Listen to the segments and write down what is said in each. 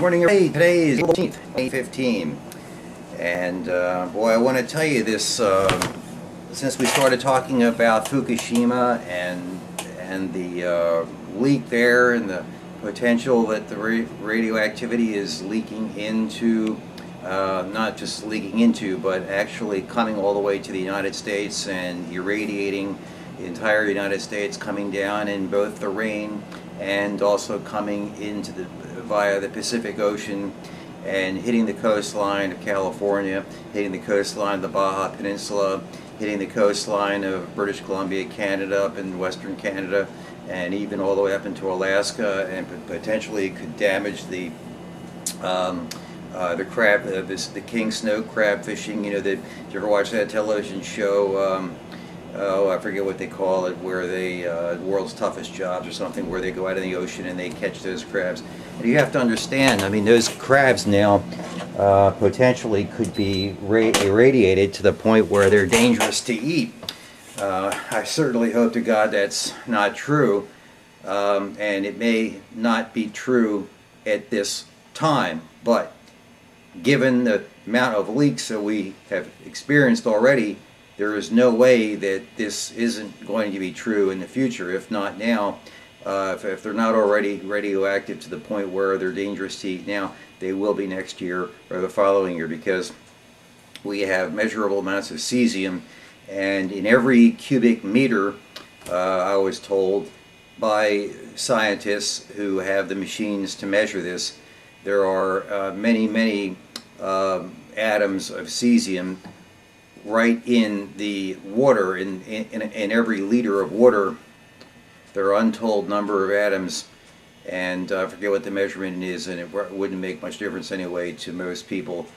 Morning, everybody. Today is April 14th, 2015, and boy, I want to tell you this. Since we started talking about Fukushima and the leak there, and the potential that the radioactivity is leaking into, not just leaking into, but actually coming all the way to the United States and irradiating the entire United States, coming down in both the rain and also coming into via the Pacific Ocean and hitting the coastline of California, hitting the coastline of the Baja Peninsula, hitting the coastline of British Columbia, Canada, up in western Canada, and even all the way up into Alaska, and potentially could damage the crab, the king snow crab fishing. You know, did you ever watch that television show? Oh, I forget what they call it, where they, World's Toughest Jobs or something, where they go out in the ocean and they catch those crabs. And you have to understand, I mean, those crabs now potentially could be irradiated to the point where they're dangerous to eat. I certainly hope to God that's not true, and it may not be true at this time, but given the amount of leaks that we have experienced already, there is no way that this isn't going to be true in the future, if not now. If they're not already radioactive to the point where they're dangerous to eat now, they will be next year or the following year, because we have measurable amounts of cesium, and in every cubic meter, I was told by scientists who have the machines to measure this, there are many atoms of cesium right in the water. In every liter of water, there are untold number of atoms, and I forget what the measurement is, and it wouldn't make much difference anyway to most people,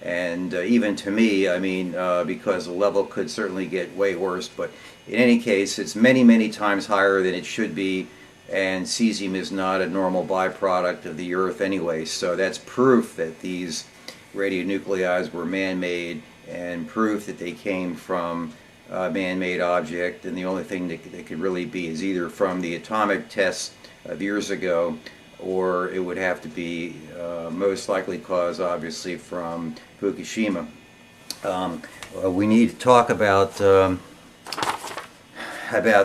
and even to me, I mean, because the level could certainly get way worse, but in any case, it's many times higher than it should be, and cesium is not a normal byproduct of the Earth anyway, so that's proof that these radionuclides were man-made, and proof that they came from a man-made object, and the only thing that they could really be is either from the atomic tests of years ago, or it would have to be most likely caused, obviously, from Fukushima. We need to talk about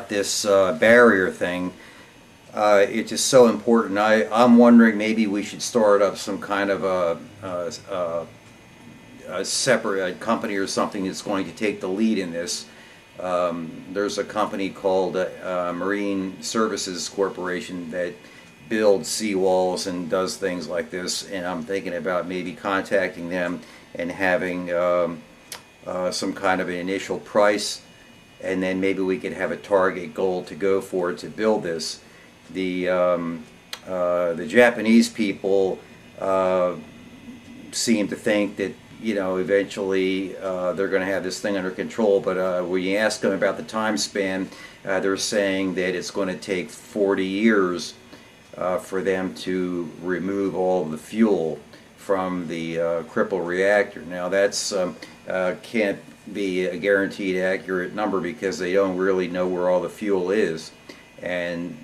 this barrier thing. It's just so important. I'm wondering maybe we should start up some kind of a separate company or something that's going to take the lead in this. There's a company called Marine Services Corporation that builds seawalls and does things like this, and I'm thinking about maybe contacting them and having some kind of an initial price, and then maybe we could have a target goal to go for to build this. The Japanese people seem to think that, you know, eventually they're going to have this thing under control, but when you ask them about the time span, they're saying that it's going to take 40 years for them to remove all of the fuel from the cripple reactor. Now that's can't be a guaranteed accurate number, because they don't really know where all the fuel is, and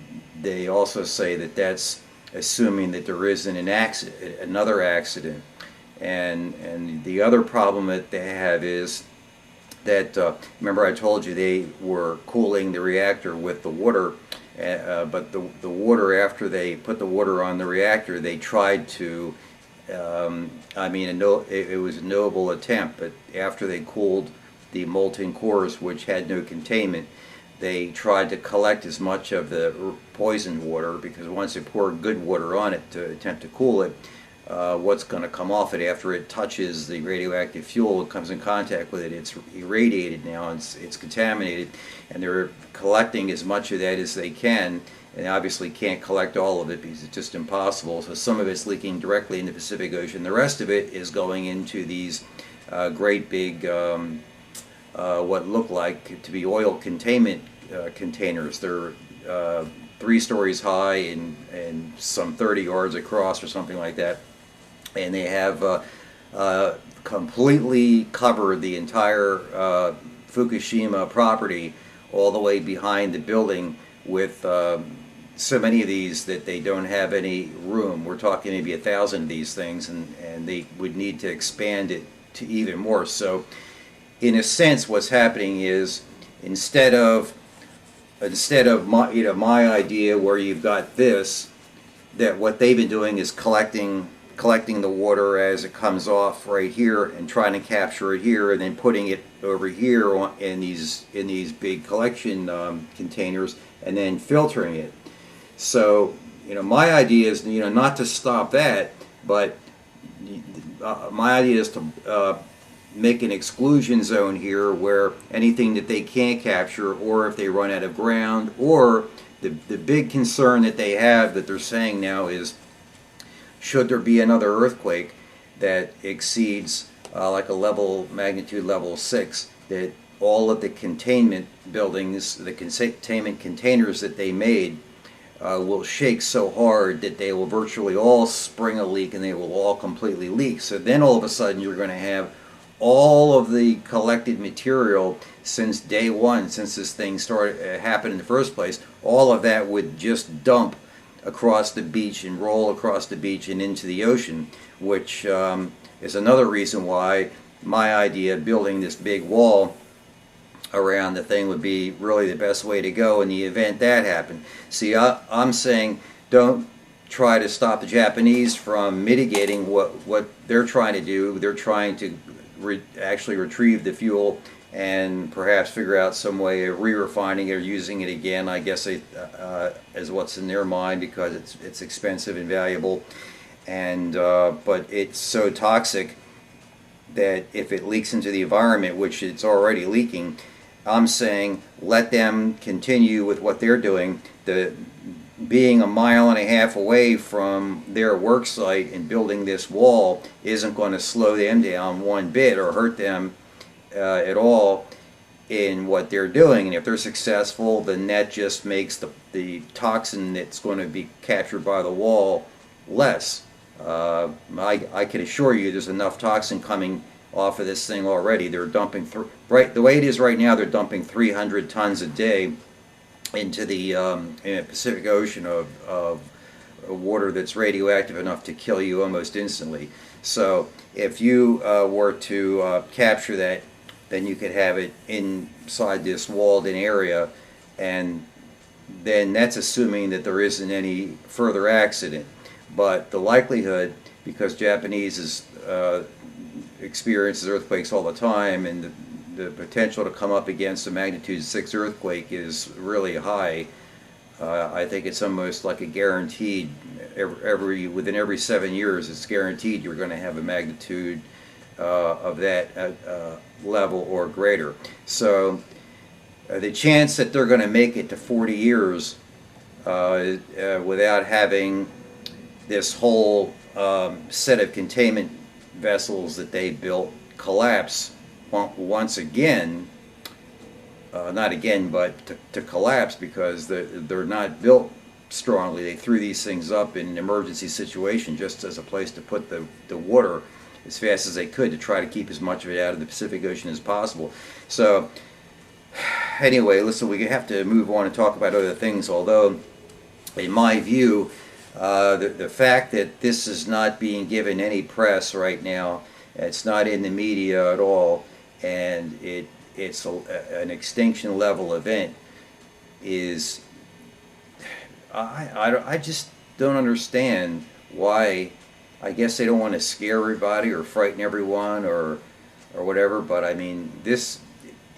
they also say that that's assuming that there isn't an accident, another accident. And the other problem that they have is that, remember I told you they were cooling the reactor with the water, but the water, after they put the water on the reactor, they tried to, I mean, it was a noble attempt, but after they cooled the molten cores, which had no containment, they tried to collect as much of the poisoned water, because once they pour good water on it to attempt to cool it, what's going to come off it after it touches the radioactive fuel, it comes in contact with it, it's irradiated now, it's contaminated, and they're collecting as much of that as they can, and obviously can't collect all of it because it's just impossible. So some of it's leaking directly in the Pacific Ocean, the rest of it is going into these great big what look like to be oil containment containers. They're 3 stories high and some 30 yards across or something like that, and they have completely covered the entire Fukushima property all the way behind the building with so many of these that they don't have any room. We're talking maybe 1,000 of these things, and they would need to expand it to even more. So in a sense, what's happening is instead of my, my idea where you've got this, that what they've been doing is collecting the water as it comes off right here and trying to capture it here and then putting it over here in these big collection containers and then filtering it. So my idea is not to stop that, but my idea is to make an exclusion zone here where anything that they can't capture, or if they run out of ground, or the big concern that they have that they're saying now is, should there be another earthquake that exceeds like a magnitude level 6, that all of the containment buildings, the containment containers that they made will shake so hard that they will virtually all spring a leak and they will all completely leak. So then all of a sudden you're going to have all of the collected material since day one, since this thing started happened in the first place, all of that would just dump across the beach and roll across the beach and into the ocean, which is another reason why my idea of building this big wall around the thing would be really the best way to go in the event that happened. See, I'm saying don't try to stop the Japanese from mitigating what they're trying to do. They're trying to actually retrieve the fuel and perhaps figure out some way of re-refining it or using it again, I guess, as what's in their mind, because it's expensive and valuable, and but it's so toxic that if it leaks into the environment, which it's already leaking, I'm saying let them continue with what they're doing. Being 1.5 miles away from their work site and building this wall isn't going to slow them down one bit or hurt them at all in what they're doing. And if they're successful, then that just makes the toxin that's going to be captured by the wall less. I can assure you there's enough toxin coming off of this thing already. They're dumping, right, the way it is right now, they're dumping 300 tons a day into the Pacific Ocean of water that's radioactive enough to kill you almost instantly. So if you were to capture that, then you could have it inside this walled-in area, and then that's assuming that there isn't any further accident. But the likelihood, because Japanese experiences earthquakes all the time, and the potential to come up against a magnitude 6 earthquake is really high. I think it's almost like a guaranteed, within every 7 years, it's guaranteed you're going to have a magnitude of that level or greater. So the chance that they're going to make it to 40 years without having this whole set of containment vessels that they built collapse once again, not again, but to collapse, because they're not built strongly. They threw these things up in an emergency situation just as a place to put the water as fast as they could to try to keep as much of it out of the Pacific Ocean as possible. So anyway, listen, we have to move on and talk about other things, although in my view, the fact that this is not being given any press right now, it's not in the media at all, and it's an extinction level event, is I just don't understand why. I guess they don't want to scare everybody or frighten everyone or whatever, but I mean, this,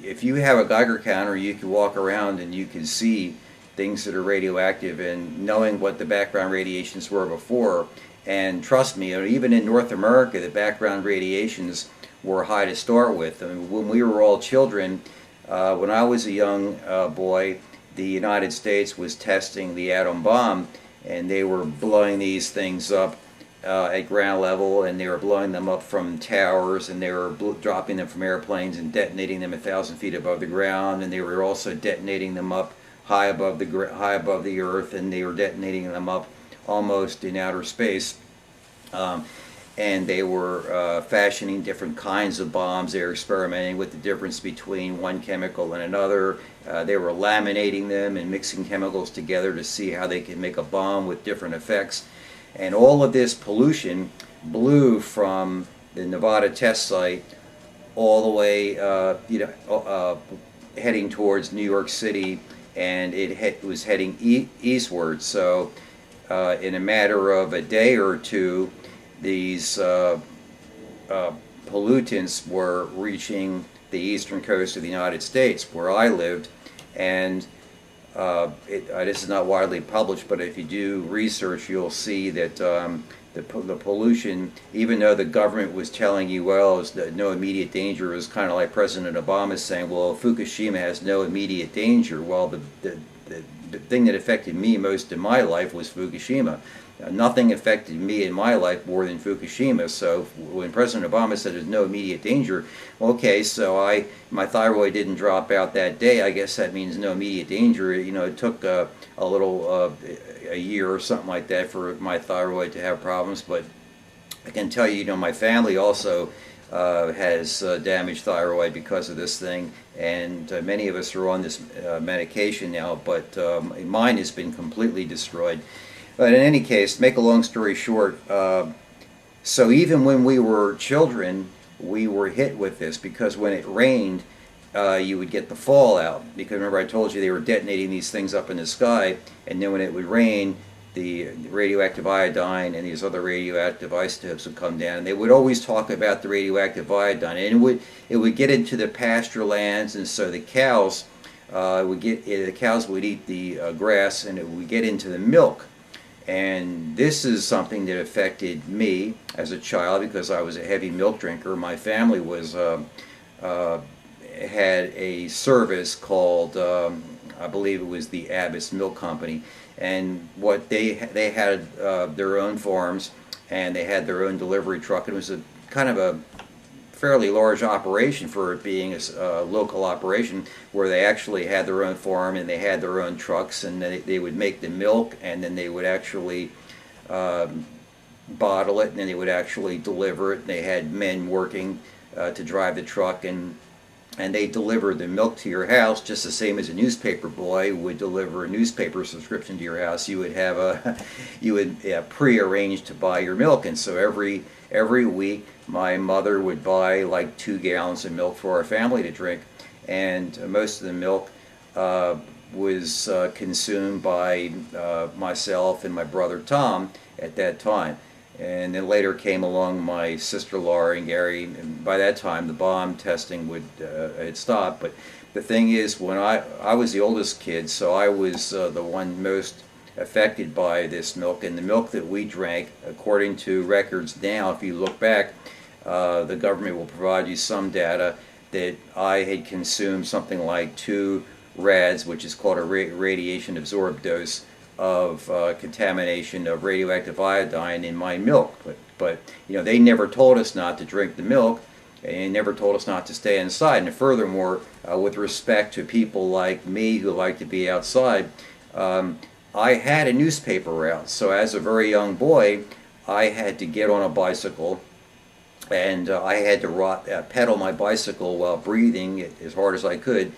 if you have a Geiger counter, you can walk around and you can see things that are radioactive, and knowing what the background radiations were before. And trust me, even in North America, the background radiations were high to start with. I mean, when we were all children, when I was a young boy, the United States was testing the atom bomb, and they were blowing these things up at ground level, and they were blowing them up from towers, and they were dropping them from airplanes and detonating them 1,000 feet above the ground, and they were also detonating them up high above the earth, and they were detonating them up almost in outer space. and they were fashioning different kinds of bombs. They were experimenting with the difference between one chemical and another. They were laminating them and mixing chemicals together to see how they could make a bomb with different effects. And all of this pollution blew from the Nevada test site all the way, heading towards New York City, and it was heading eastward. So in a matter of a day or two, these pollutants were reaching the eastern coast of the United States, where I lived. And this is not widely published, but if you do research, you'll see that the pollution, even though the government was telling you, well, it's no immediate danger, it was kind of like President Obama saying, well, Fukushima has no immediate danger. Well, the thing that affected me most in my life was Fukushima. Nothing affected me in my life more than Fukushima. So when President Obama said there's no immediate danger, okay, so my thyroid didn't drop out that day. I guess that means no immediate danger. It took a year or something like that for my thyroid to have problems. But I can tell you, my family also has damaged thyroid because of this thing, and many of us are on this medication now, but mine has been completely destroyed. But in any case, make a long story short, so even when we were children, we were hit with this, because when it rained, you would get the fallout. Because remember I told you they were detonating these things up in the sky, and then when it would rain, the radioactive iodine and these other radioactive isotopes would come down, and they would always talk about the radioactive iodine, and it would get into the pasture lands, and so the cows would eat the grass, and it would get into the milk. And this is something that affected me as a child, because I was a heavy milk drinker. My family had a service called, I believe it was the Abbott's Milk Company, and what they had their own farms, and they had their own delivery truck, and it was a kind of a fairly large operation for it being a local operation, where they actually had their own farm and they had their own trucks, and they would make the milk, and then they would actually bottle it, and then they would actually deliver it. And they had men working to drive the truck, and they delivered the milk to your house just the same as a newspaper boy would deliver a newspaper subscription to your house. You would have pre-arranged to buy your milk, and so every week my mother would buy like 2 gallons of milk for our family to drink, and most of the milk was consumed by myself and my brother Tom at that time. And then later came along my sister Laura and Gary, and by that time the bomb testing had stopped. But the thing is, when I was the oldest kid, so I was the one most affected by this milk. And the milk that we drank, according to records now, if you look back, the government will provide you some data that I had consumed something like 2 rads, which is called a radiation absorbed dose of contamination of radioactive iodine in my milk. But they never told us not to drink the milk, and they never told us not to stay inside. And furthermore, with respect to people like me who like to be outside, I had a newspaper route. So as a very young boy, I had to get on a bicycle, and I had to pedal my bicycle while breathing as hard as I could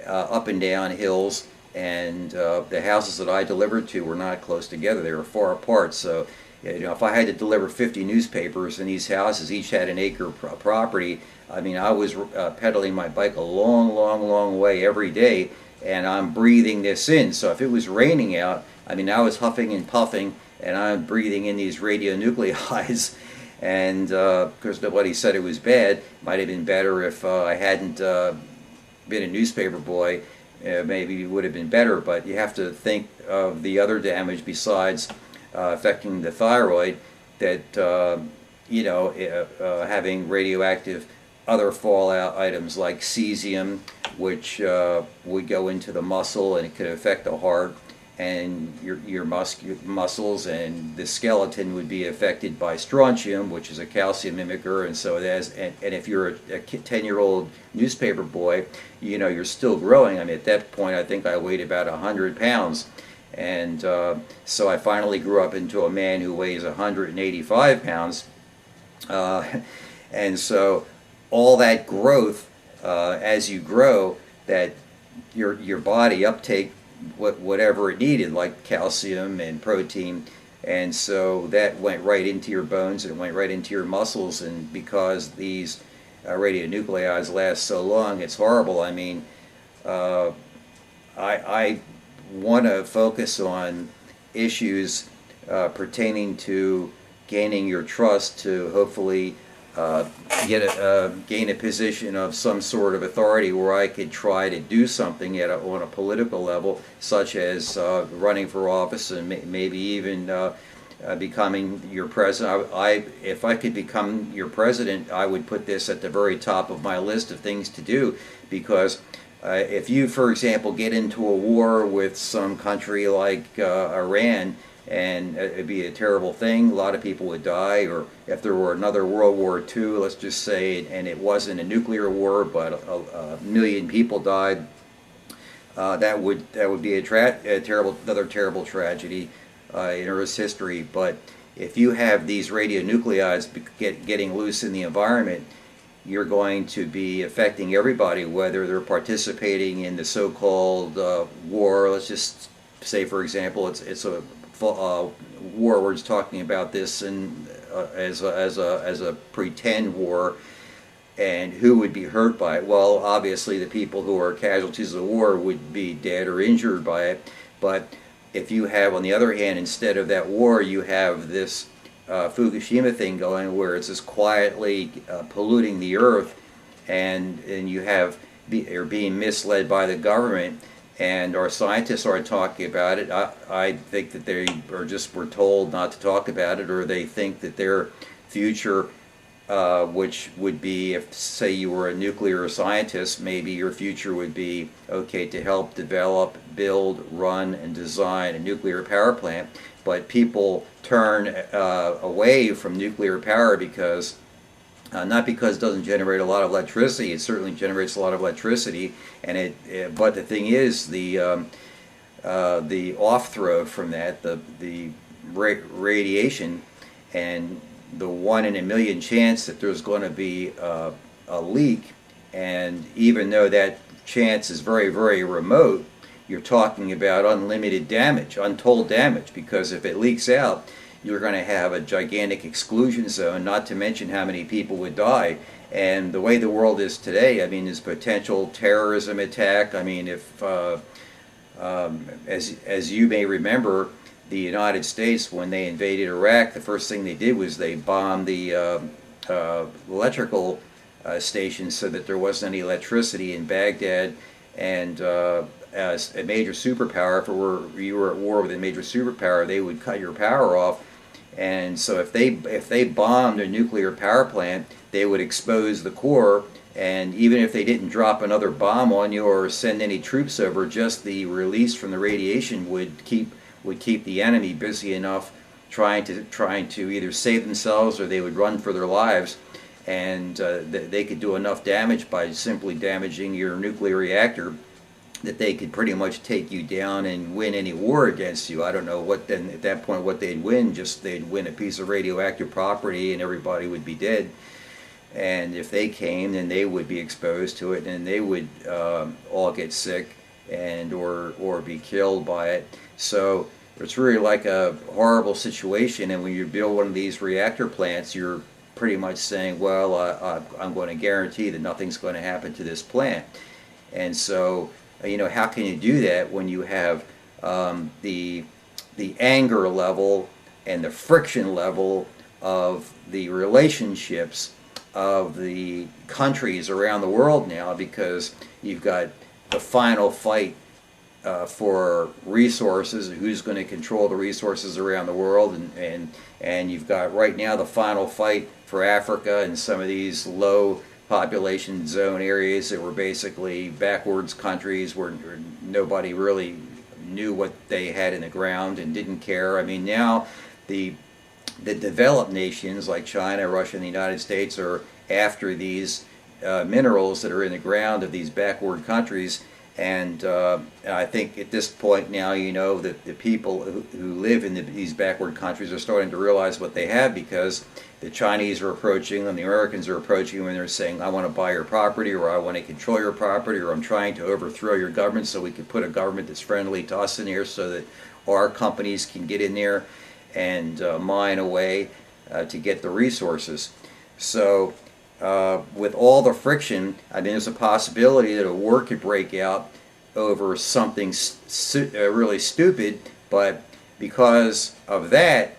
up and down hills. And the houses that I delivered to were not close together. They were far apart. So if I had to deliver 50 newspapers, and these houses each had an acre property, I mean, I was pedaling my bike a long way every day, and I'm breathing this in. So if it was raining out, I mean, I was huffing and puffing, and I'm breathing in these radionuclides. And of course, nobody said it was bad. Might have been better if I hadn't been a newspaper boy. Maybe it would have been better, but you have to think of the other damage besides affecting the thyroid, that having radioactive other fallout items like cesium, which would go into the muscle, and it could affect the heart and your muscles, and the skeleton would be affected by strontium, which is a calcium mimicker. And so and if you're a 10-year-old newspaper boy, you're still growing. I mean, at that point, I think I weighed about 100 pounds. And so I finally grew up into a man who weighs 185 pounds. Uh, and so all that growth, as you grow, that your body uptake whatever it needed, like calcium and protein, and so that went right into your bones and it went right into your muscles. And because these radionuclides last so long, it's horrible. I mean, uh, I want to focus on issues pertaining to gaining your trust to hopefully gain a position of some sort of authority where I could try to do something on a political level, such as running for office and maybe even becoming your president. If I could become your president, I would put this at the very top of my list of things to do, because if you, for example, get into a war with some country like Iran, and it'd be a terrible thing, a lot of people would die. Or if there were another World War II, let's just say, and it wasn't a nuclear war, but a million people died, that would be another terrible tragedy in Earth's history. But if you have these radionuclides getting loose in the environment, you're going to be affecting everybody, whether they're participating in the so-called war. Let's just say, for example, it's a war. We're just talking about this as a pretend war, and who would be hurt by it? Well, obviously the people who are casualties of the war would be dead or injured by it. But if you have, on the other hand, instead of that war, you have this Fukushima thing going, where it's just quietly polluting the earth, and you're being misled by the government, and our scientists aren't talking about it. I think that they were told not to talk about it, or they think that their future, which would be, if say you were a nuclear scientist, maybe your future would be, okay, to help develop, build, run, and design a nuclear power plant. But people turn away from nuclear power because, not because it doesn't generate a lot of electricity. It certainly generates a lot of electricity, and but the thing is, the off throw from that, the radiation, and the 1 in a million chance that there's going to be a leak, and even though that chance is very, very remote, you're talking about unlimited damage, untold damage, because if it leaks out, you're going to have a gigantic exclusion zone, not to mention how many people would die. And the way the world is today, I mean, there's potential terrorism attack. I mean, if, as you may remember, the United States, when they invaded Iraq, the first thing they did was they bombed the electrical stations so that there wasn't any electricity in Baghdad. And as a major superpower, if you were at war with a major superpower, they would cut your power off. And so if they bombed a nuclear power plant, they would expose the core, and even if they didn't drop another bomb on you or send any troops over, just the release from the radiation would keep the enemy busy enough trying to either save themselves, or they would run for their lives. And they could do enough damage by simply damaging your nuclear reactor that they could pretty much take you down and win any war against you. I don't know what then at that point what they'd win. Just they'd win a piece of radioactive property and everybody would be dead. And if they came, then they would be exposed to it, and they would all get sick and or be killed by it. So it's really like a horrible situation. And when you build one of these reactor plants, you're pretty much saying, well, I'm going to guarantee that nothing's going to happen to this plant. And so, how can you do that when you have the anger level and the friction level of the relationships of the countries around the world now? Because you've got the final fight for resources, who's going to control the resources around the world, and you've got right now the final fight for Africa and some of these low population zone areas that were basically backwards countries where nobody really knew what they had in the ground and didn't care. I mean, now the developed nations like China, Russia, and the United States are after these minerals that are in the ground of these backward countries, And I think at this point now, you know, that the people who live in these backward countries are starting to realize what they have, because the Chinese are approaching them, the Americans are approaching them, and they're saying, I want to buy your property, or I want to control your property, or I'm trying to overthrow your government so we can put a government that's friendly to us in here so that our companies can get in there and mine away to get the resources. So with all the friction, I mean, there's a possibility that a war could break out over something really stupid, but because of that,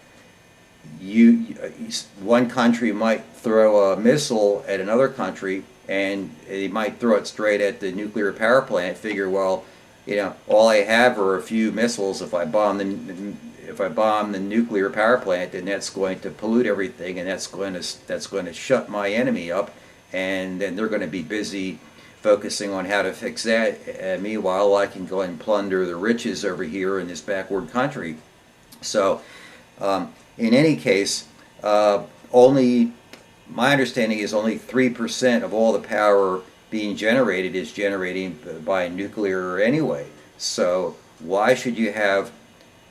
one country might throw a missile at another country, and they might throw it straight at the nuclear power plant. Figure, well, you know, all I have are a few missiles. If I bomb the nuclear power plant, then that's going to pollute everything, and that's going to shut my enemy up, and then they're going to be busy focusing on how to fix that. Meanwhile, I can go and plunder the riches over here in this backward country. So, in any case, only my understanding is only 3% of all the power being generated is generated by nuclear anyway. So why should you have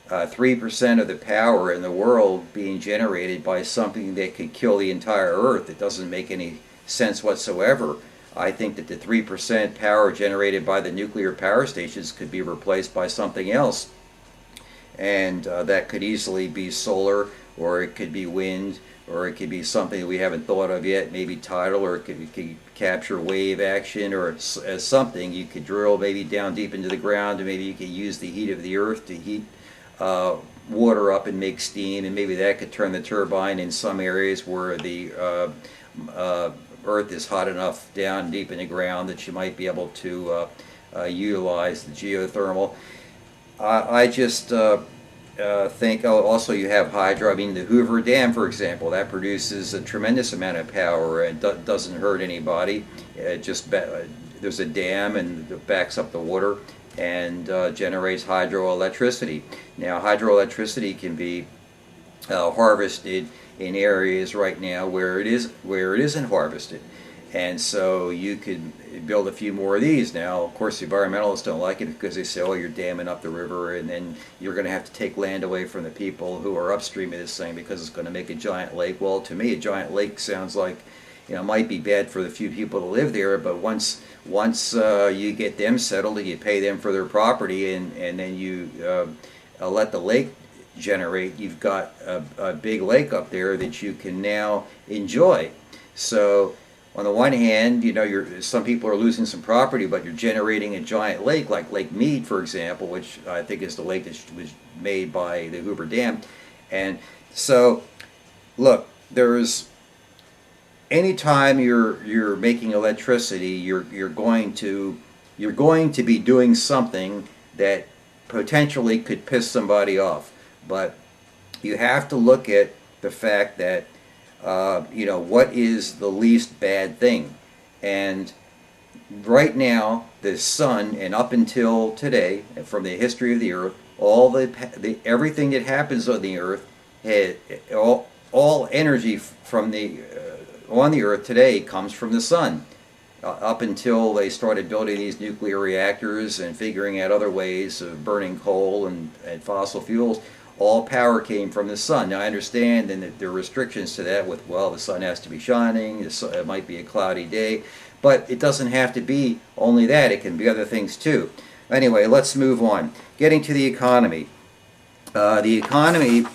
3% of the power in the world being generated by something that could kill the entire Earth? It doesn't make any sense whatsoever. I think that the 3% power generated by the nuclear power stations could be replaced by something else. And that could easily be solar, or it could be wind, or it could be something that we haven't thought of yet, maybe tidal, or it could capture wave action, or as something you could drill maybe down deep into the ground, and maybe you could use the heat of the earth to heat water up and make steam, and maybe that could turn the turbine in some areas where the earth is hot enough down deep in the ground that you might be able to utilize the geothermal. I just think, also you have hydro. I mean, the Hoover Dam, for example, that produces a tremendous amount of power and doesn't hurt anybody. There's a dam and it backs up the water and generates hydroelectricity. Now, hydroelectricity can be harvested in areas right now where it isn't harvested, and so you could build a few more of these. Now, of course, the environmentalists don't like it because they say, oh, you're damming up the river, and then you're going to have to take land away from the people who are upstream of this thing because it's going to make a giant lake. Well, to me, a giant lake sounds like, you know, it might be bad for the few people to live there, but once you get them settled and you pay them for their property, and then you let the lake generate, you've got a big lake up there that you can now enjoy. So on the one hand, you know, some people are losing some property, but you're generating a giant lake, like Lake Mead, for example, which I think is the lake that was made by the Hoover Dam. And so, look, anytime you're making electricity, you're going to be doing something that potentially could piss somebody off. But you have to look at the fact that you know, what is the least bad thing? And right now, the sun, and up until today, and from the history of the earth, everything that happens on the earth, all energy from on the earth today comes from the sun. Up until they started building these nuclear reactors and figuring out other ways of burning coal and fossil fuels, all power came from the sun. Now, I understand, and that there are restrictions to that with, well, the sun has to be shining, it might be a cloudy day, but it doesn't have to be only that. It can be other things too. Anyway, let's move on. Getting to the economy. The economy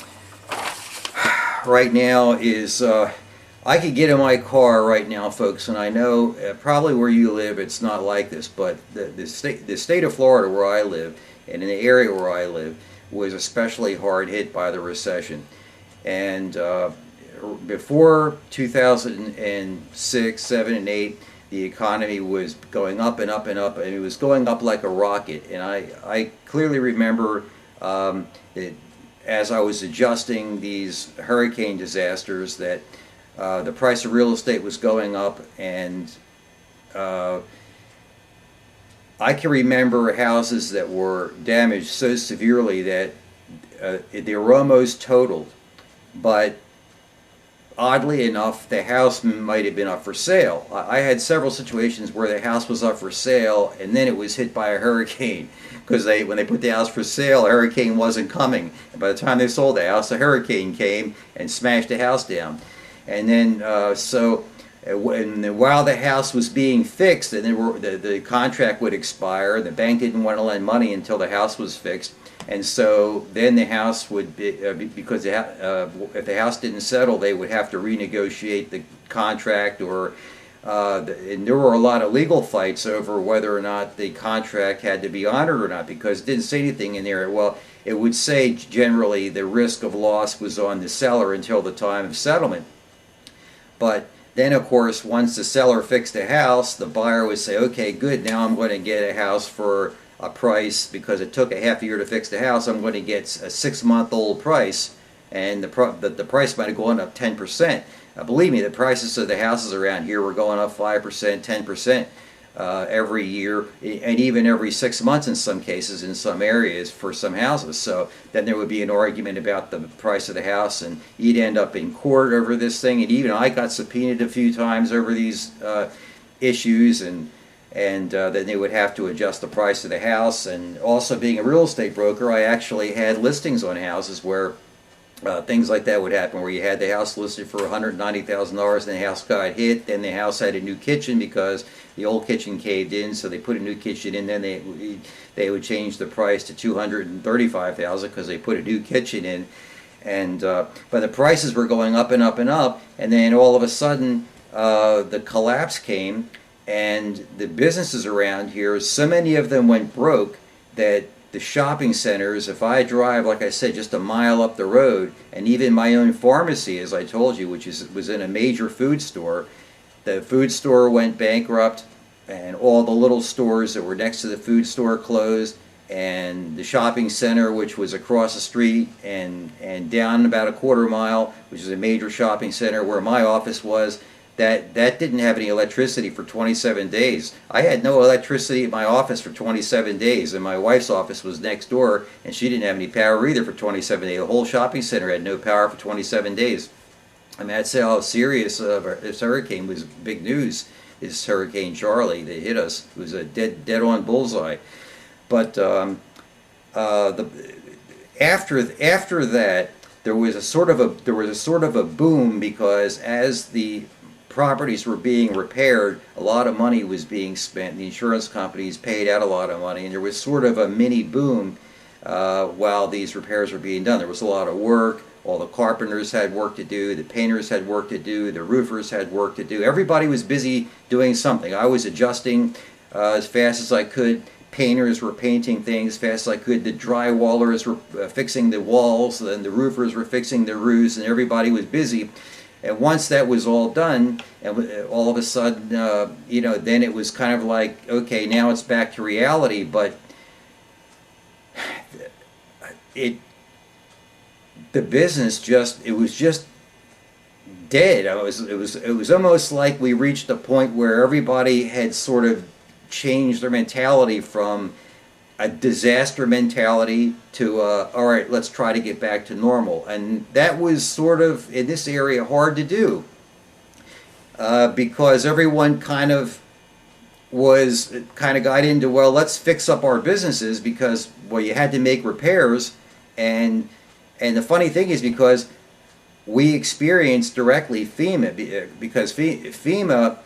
right now is, I could get in my car right now, folks, and I know probably where you live it's not like this, but the state of Florida where I live, and in the area where I live, was especially hard hit by the recession. And before 2006, 7, and 8, the economy was going up and up and up, and it was going up like a rocket. And I clearly remember that as I was adjusting these hurricane disasters, that the price of real estate was going up, and I can remember houses that were damaged so severely that they were almost totaled. But oddly enough, the house might have been up for sale. I had several situations where the house was up for sale and then it was hit by a hurricane, because when they put the house for sale, a hurricane wasn't coming. And by the time they sold the house, a hurricane came and smashed the house down. And then while the house was being fixed, and the contract would expire, the bank didn't want to lend money until the house was fixed. And so then the house would be, because if the house didn't settle, they would have to renegotiate the contract, and there were a lot of legal fights over whether or not the contract had to be honored or not, because it didn't say anything in there. Well, it would say generally the risk of loss was on the seller until the time of settlement. But then, of course, once the seller fixed the house, the buyer would say, okay, good, now I'm going to get a house for a price, because it took a half a year to fix the house. I'm going to get a 6-month-old price, and the price might have gone up 10%. Believe me, the prices of the houses around here were going up 5%, 10% every year, and even every 6 months in some cases, in some areas for some houses. So then there would be an argument about the price of the house, and you'd end up in court over this thing. And even I got subpoenaed a few times over these issues, and then they would have to adjust the price of the house. And also, being a real estate broker, I actually had listings on houses where things like that would happen, where you had the house listed for $190,000 and the house got hit. Then the house had a new kitchen because the old kitchen caved in, so they put a new kitchen in. Then they would change the price to $235,000 because they put a new kitchen in. And but the prices were going up and up and up, and then all of a sudden the collapse came. And the businesses around here, so many of them went broke that the shopping centers, if I drive, like I said, just a mile up the road, and even my own pharmacy, as I told you, which was in a major food store, the food store went bankrupt, and all the little stores that were next to the food store closed, and the shopping center, which was across the street and down about a quarter mile, which is a major shopping center where my office was, that didn't have any electricity for 27 days. I had no electricity at my office for 27 days, and my wife's office was next door, and she didn't have any power either for 27 days. The whole shopping center had no power for 27 days. I mean, that's how serious this hurricane was. Big news is Hurricane Charlie that hit us. It was a dead-on bullseye. But after that, there was a sort of a boom, because as the properties were being repaired, a lot of money was being spent. The insurance companies paid out a lot of money, and there was sort of a mini boom while these repairs were being done. There was a lot of work. All the carpenters had work to do, the painters had work to do, the roofers had work to do. Everybody was busy doing something. I was adjusting as fast as I could. Painters were painting things as fast as I could. The drywallers were fixing the walls, and the roofers were fixing the roofs, and everybody was busy. And once that was all done, and all of a sudden, then it was kind of like, okay, now it's back to reality. But the business it was just dead. It was almost like we reached a point where everybody had sort of changed their mentality from a disaster mentality to all right, let's try to get back to normal. And that was sort of, in this area, hard to do because everyone kind of got into, well, let's fix up our businesses, because, well, you had to make repairs. And the funny thing is, because we experienced directly FEMA, because FEMA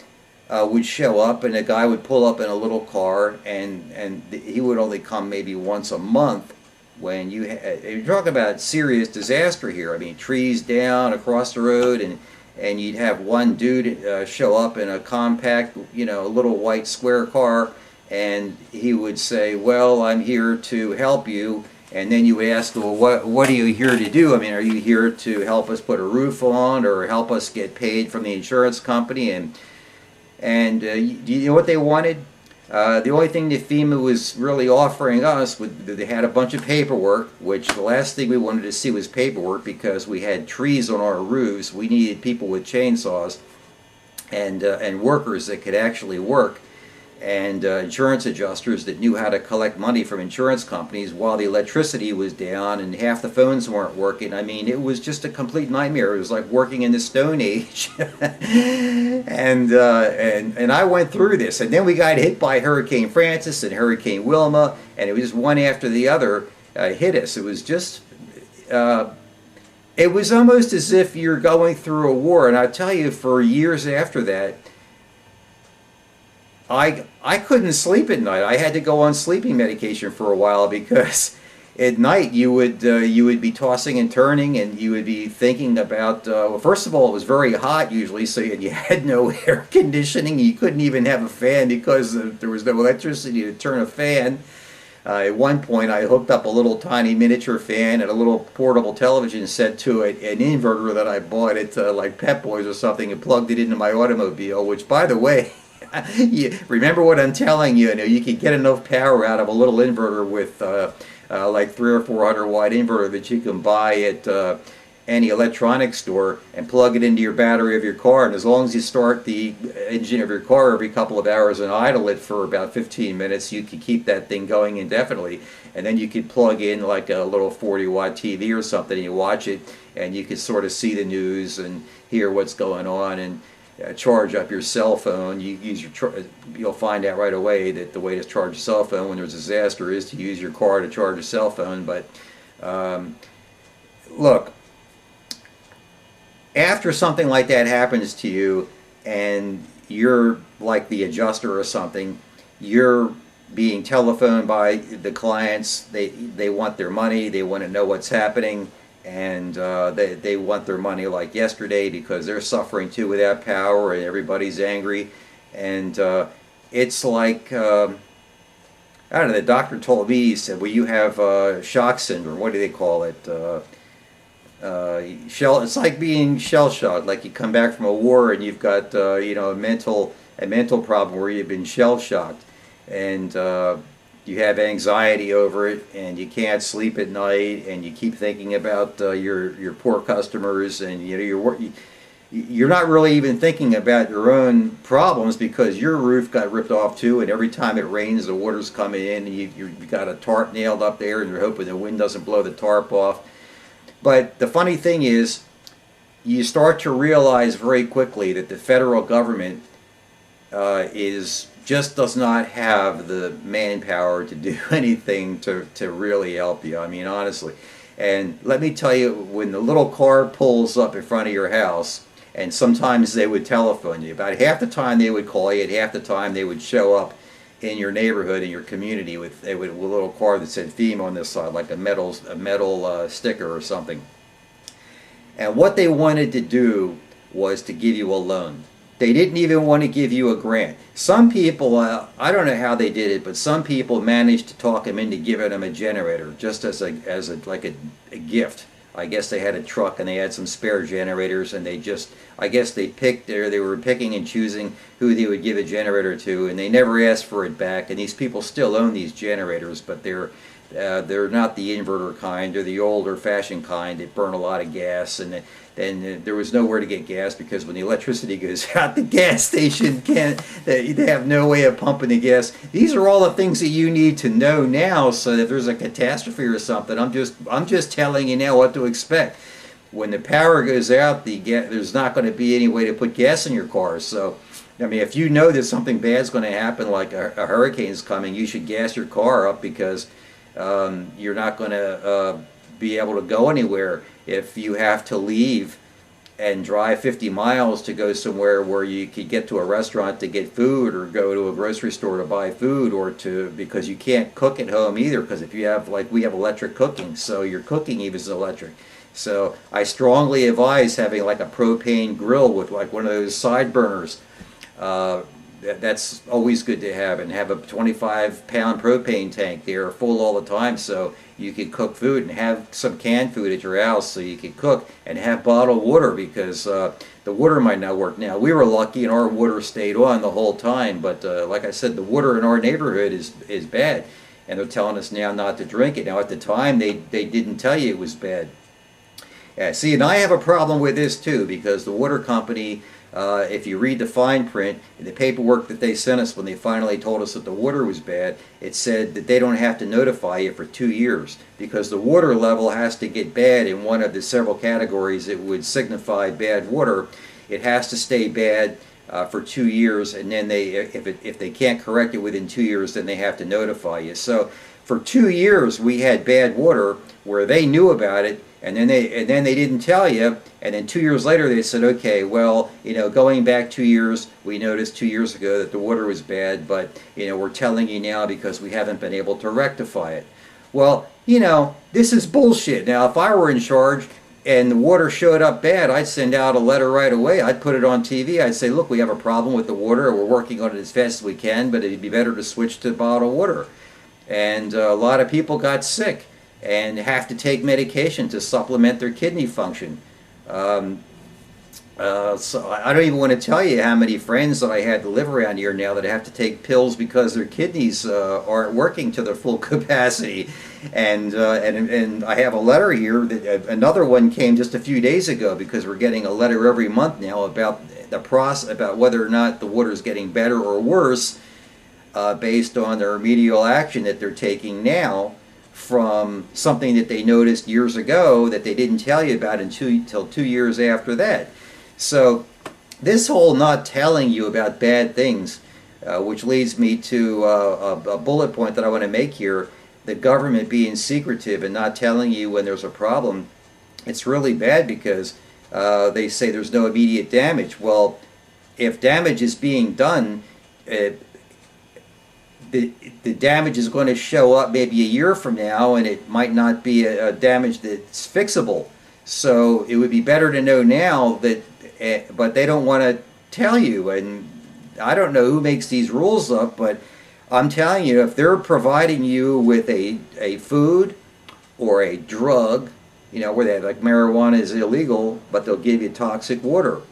would show up, and a guy would pull up in a little car, and he would only come maybe once a month. When you're talking about serious disaster here. I mean, trees down across the road, and you'd have one dude show up in a compact, little white square car, and he would say, well, I'm here to help you. And then you would ask, well, what are you here to do? I mean, are you here to help us put a roof on, or help us get paid from the insurance company? And you know what they wanted? The only thing that FEMA was really offering us, they had a bunch of paperwork, which the last thing we wanted to see was paperwork, because we had trees on our roofs. We needed people with chainsaws and workers that could actually work. and insurance adjusters that knew how to collect money from insurance companies while the electricity was down and half the phones weren't working. I mean, it was just a complete nightmare. It was like working in the Stone Age. And I went through this, and then we got hit by Hurricane Francis and Hurricane Wilma, and it was one after the other hit us. It was just it was almost as if you're going through a war. And I tell you, for years after that, I couldn't sleep at night. I had to go on sleeping medication for a while, because at night you would be tossing and turning, and you would be thinking about, well, first of all, it was very hot usually, so you had no air conditioning. You couldn't even have a fan because there was no electricity to turn a fan. At one point, I hooked up a little tiny miniature fan and a little portable television set to it, an inverter that I bought at like Pep Boys or something, and plugged it into my automobile, which, by the way, remember what I'm telling you, you can get enough power out of a little inverter with like 300 or 400 watt inverter that you can buy at any electronics store, and plug it into your battery of your car, and as long as you start the engine of your car every couple of hours and idle it for about 15 minutes, you can keep that thing going indefinitely. And then you could plug in like a little 40 watt TV or something, and you watch it, and you can sort of see the news and hear what's going on, and charge up your cell phone. You'll find out right away that the way to charge a cell phone when there's a disaster is to use your car to charge a cell phone. But look, after something like that happens to you, and you're like the adjuster or something, you're being telephoned by the clients. They want their money. They want to know what's happening. And they want their money like yesterday, because they're suffering too without power, and everybody's angry. And it's like, I don't know, the doctor told me, he said, well, you have shock syndrome. What do they call it? It's like being shell-shocked, like you come back from a war and you've got a mental problem where you've been shell-shocked, and you have anxiety over it, and you can't sleep at night, and you keep thinking about your poor customers, and you're not really even thinking about your own problems, because your roof got ripped off too, and every time it rains the water's coming in, and you've got a tarp nailed up there, and you're hoping the wind doesn't blow the tarp off. But the funny thing is, you start to realize very quickly that the federal government just does not have the manpower to do anything to really help you. I mean, honestly. And let me tell you, when the little car pulls up in front of your house, and sometimes they would telephone you, about half the time they would call you, and half the time they would show up in your neighborhood, in your community, with a little car that said FEMA on this side, like a metal sticker or something. And what they wanted to do was to give you a loan. They didn't even want to give you a grant. Some people, I don't know how they did it, but some people managed to talk them into giving them a generator, just as a gift. I guess they had a truck and they had some spare generators, and I guess they were picking and choosing who they would give a generator to, and they never asked for it back. And these people still own these generators, but they're not the inverter kind. They're the older-fashioned kind that burn a lot of gas, and then there was nowhere to get gas, because when the electricity goes out, the gas station they have no way of pumping the gas. These are all the things that you need to know now, so that if there's a catastrophe or something, I'm just telling you now what to expect. When the power goes out, there's not going to be any way to put gas in your car. So, I mean, if you know that something bad's going to happen, like a hurricane's coming, you should gas your car up, because you're not going to be able to go anywhere if you have to leave and drive 50 miles to go somewhere where you could get to a restaurant to get food, or go to a grocery store to buy food, or because you can't cook at home either, because if you have, like we have electric cooking, so your cooking even is electric. So I strongly advise having like a propane grill with like one of those side burners. That's always good to have, and have a 25-pound propane tank there full all the time, so you can cook food, and have some canned food at your house so you can cook, and have bottled water, because the water might not work. Now, we were lucky and our water stayed on the whole time, but like I said, the water in our neighborhood is bad, and they're telling us now not to drink it. Now, at the time, they didn't tell you it was bad. Yeah, see, and I have a problem with this too, because the water company, if you read the fine print, in the paperwork that they sent us when they finally told us that the water was bad, it said that they don't have to notify you for 2 years, because the water level has to get bad in one of the several categories that would signify bad water. It has to stay bad for 2 years, and then if they can't correct it within 2 years, then they have to notify you. So for 2 years we had bad water where they knew about it, and then they didn't tell you, and then 2 years later they said, okay, well, going back 2 years, we noticed 2 years ago that the water was bad, but we're telling you now because we haven't been able to rectify it. Well, this is bullshit. Now, if I were in charge and the water showed up bad, I'd send out a letter right away. I'd put it on TV. I'd say, look, we have a problem with the water. We're working on it as fast as we can, but it'd be better to switch to bottled water. And a lot of people got sick and have to take medication to supplement their kidney function. So I don't even want to tell you how many friends that I had to live around here now that have to take pills because their kidneys aren't working to their full capacity. And I have a letter here that another one came just a few days ago, because we're getting a letter every month now about the process, about whether or not the water is getting better or worse based on the remedial action that they're taking now from something that they noticed years ago that they didn't tell you about until 2 years after that. So this whole not telling you about bad things, which leads me to a bullet point that I want to make here, the government being secretive and not telling you when there's a problem, it's really bad, because they say there's no immediate damage. Well, if damage is being done, the damage is going to show up maybe a year from now, and it might not be a damage that's fixable. So it would be better to know now that, but they don't want to tell you. And I don't know who makes these rules up, but I'm telling you, if they're providing you with a food or a drug, where they like marijuana is illegal, but they'll give you toxic water.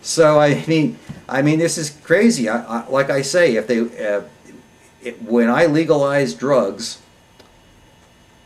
So I mean, this is crazy. Like I say, if they when I legalize drugs,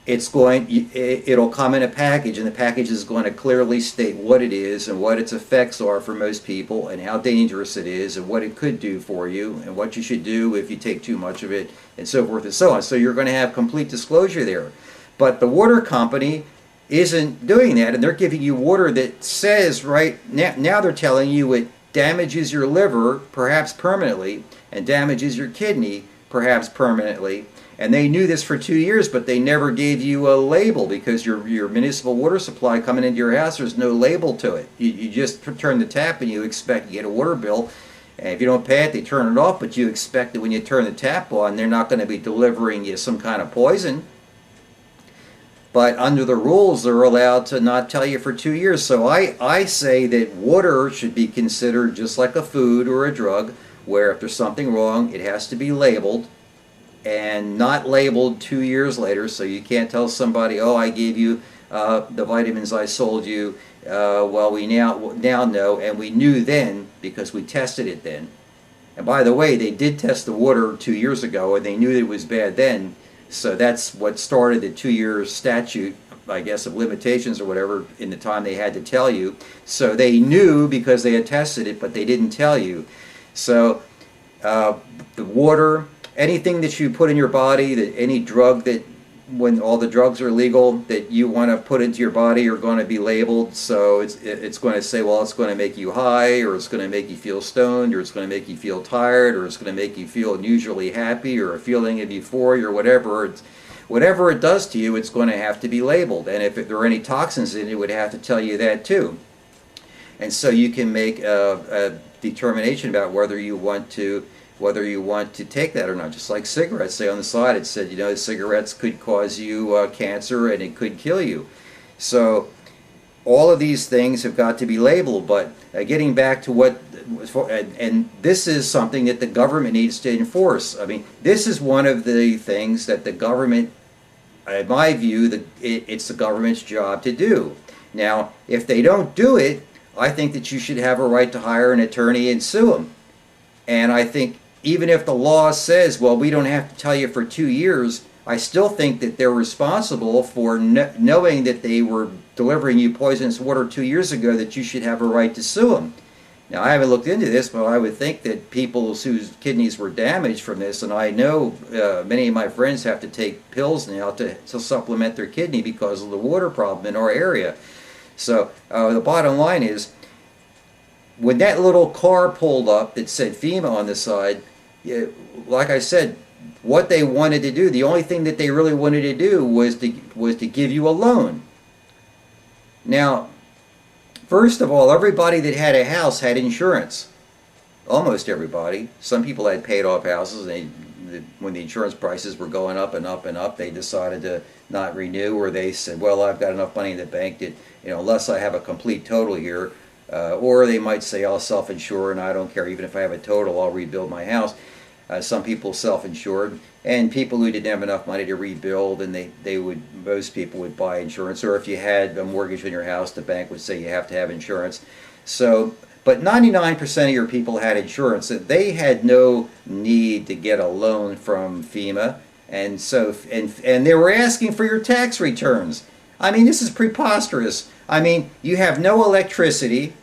it'll come in a package, and the package is going to clearly state what it is and what its effects are for most people, and how dangerous it is, and what it could do for you, and what you should do if you take too much of it, and so forth and so on. So you're going to have complete disclosure there. But the water company isn't doing that, and they're giving you water that says right now they're telling you it damages your liver, perhaps permanently, and damages your kidney, perhaps permanently. And they knew this for 2 years, but they never gave you a label, because your municipal water supply coming into your house, there's no label to it. You just turn the tap and you expect to get a water bill. And if you don't pay it, they turn it off, but you expect that when you turn the tap on, they're not going to be delivering you some kind of poison. But under the rules, they're allowed to not tell you for 2 years. So I say that water should be considered just like a food or a drug, where if there's something wrong, it has to be labeled, and not labeled 2 years later. So you can't tell somebody, oh, I gave you the vitamins I sold you. Well, we now know, and we knew then because we tested it then. And by the way, they did test the water 2 years ago, and they knew that it was bad then. So that's what started the 2-year statute, I guess, of limitations or whatever, in the time they had to tell you. So they knew because they had tested it, but they didn't tell you. So the water, anything that you put in your body, that any drug that, when all the drugs are legal, that you want to put into your body are going to be labeled. So it's going to say, well, it's going to make you high, or it's going to make you feel stoned, or it's going to make you feel tired, or it's going to make you feel unusually happy, or a feeling of euphoria, or whatever. Whatever it does to you, it's going to have to be labeled. And if there are any toxins in it, it would have to tell you that too. And so you can make a determination about whether you want to take that or not. Just like cigarettes, say on the side it said, cigarettes could cause you cancer, and it could kill you. So all of these things have got to be labeled. But getting back to what, and this is something that the government needs to enforce. I mean, this is one of the things that the government, in my view, it's the government's job to do. Now, if they don't do it, I think that you should have a right to hire an attorney and sue them. And I think even if the law says, well, we don't have to tell you for 2 years, I still think that they're responsible for knowing that they were delivering you poisonous water 2 years ago that you should have a right to sue them. Now, I haven't looked into this, but I would think that people whose kidneys were damaged from this, and I know many of my friends have to take pills now to supplement their kidney because of the water problem in our area. So the bottom line is, when that little car pulled up that said FEMA on the side, like I said, what they wanted to do, the only thing that they really wanted to do was to give you a loan. Now, first of all, everybody that had a house had insurance. Almost everybody. Some people had paid off houses, and when the insurance prices were going up and up and up, they decided to not renew, or they said, well, I've got enough money in the bank that, unless I have a complete total here, or they might say, I'll self-insure and I don't care, even if I have a total, I'll rebuild my house. Some people self-insured, and people who didn't have enough money to rebuild, and most people would buy insurance, or if you had a mortgage on your house, the bank would say you have to have insurance. So, but 99% of your people had insurance, and they had no need to get a loan from FEMA, and so and they were asking for your tax returns. I mean, this is preposterous. I mean, you have no electricity,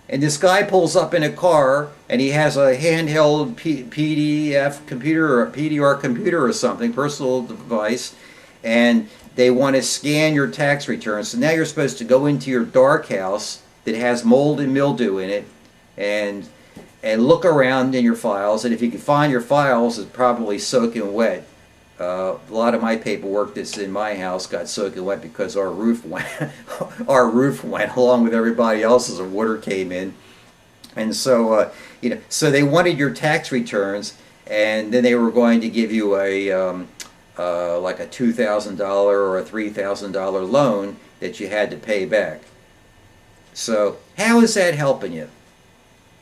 and this guy pulls up in a car, and he has a handheld PDF computer or PDR computer or something, personal device, and they want to scan your tax returns. So now you're supposed to go into your dark house that has mold and mildew in it, and look around in your files, and if you can find your files, it's probably soaking wet. A lot of my paperwork that's in my house got soaking wet because our roof went along with everybody else's, and water came in. And so so they wanted your tax returns, and then they were going to give you a like a $2,000 or a $3,000 loan that you had to pay back. So how is that helping you?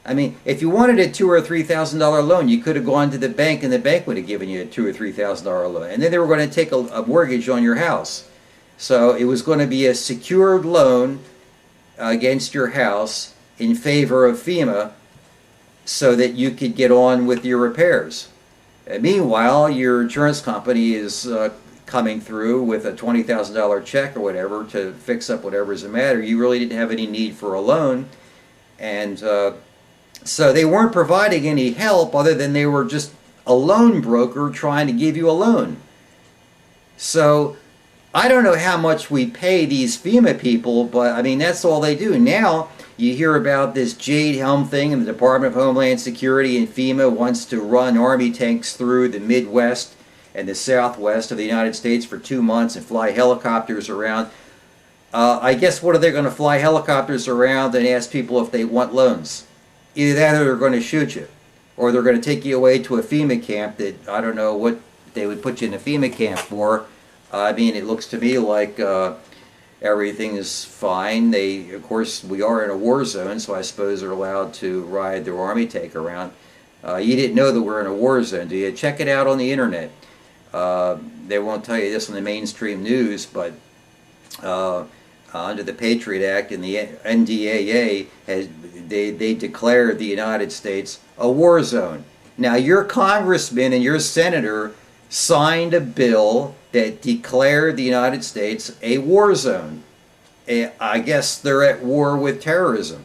I mean, if you wanted a $2,000 or $3,000 loan, you could have gone to the bank, and the bank would have given you a $2,000 or $3,000 loan. And then they were going to take a mortgage on your house. So it was going to be a secured loan against your house in favor of FEMA so that you could get on with your repairs. And meanwhile, your insurance company is coming through with a $20,000 check or whatever to fix up whatever's the matter. You really didn't have any need for a loan. And so they weren't providing any help other than they were just a loan broker trying to give you a loan. So I don't know how much we pay these FEMA people, but I mean, that's all they do. Now you hear about this Jade Helm thing, and the Department of Homeland Security and FEMA wants to run Army tanks through the Midwest and the Southwest of the United States for 2 months and fly helicopters around. I guess what are they going to fly helicopters around and ask people if they want loans? Either that, or they're going to shoot you, or they're going to take you away to a FEMA camp that I don't know what they would put you in a FEMA camp for. I mean, it looks to me like everything is fine. Of course, we are in a war zone, so I suppose they're allowed to ride their Army tank around. You didn't know that we're in a war zone, do you? Check it out on the internet. They won't tell you this on the mainstream news, but under the Patriot Act and the NDAA, they declared the United States a war zone. Now, your congressman and your senator signed a bill that declared the United States a war zone. I guess they're at war with terrorism.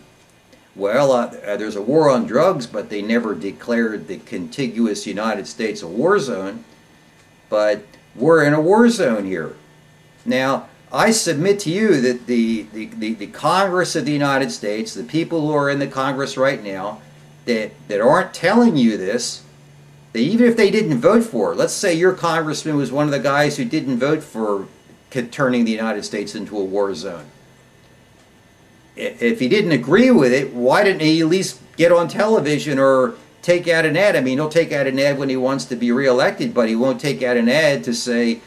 Well, there's a war on drugs, but they never declared the contiguous United States a war zone. But we're in a war zone here. Now, I submit to you that the Congress of the United States, the people who are in the Congress right now, that aren't telling you this, that even if they didn't vote for it, let's say your congressman was one of the guys who didn't vote for turning the United States into a war zone. If he didn't agree with it, why didn't he at least get on television or take out an ad? I mean, he'll take out an ad when he wants to be reelected, but he won't take out an ad to say,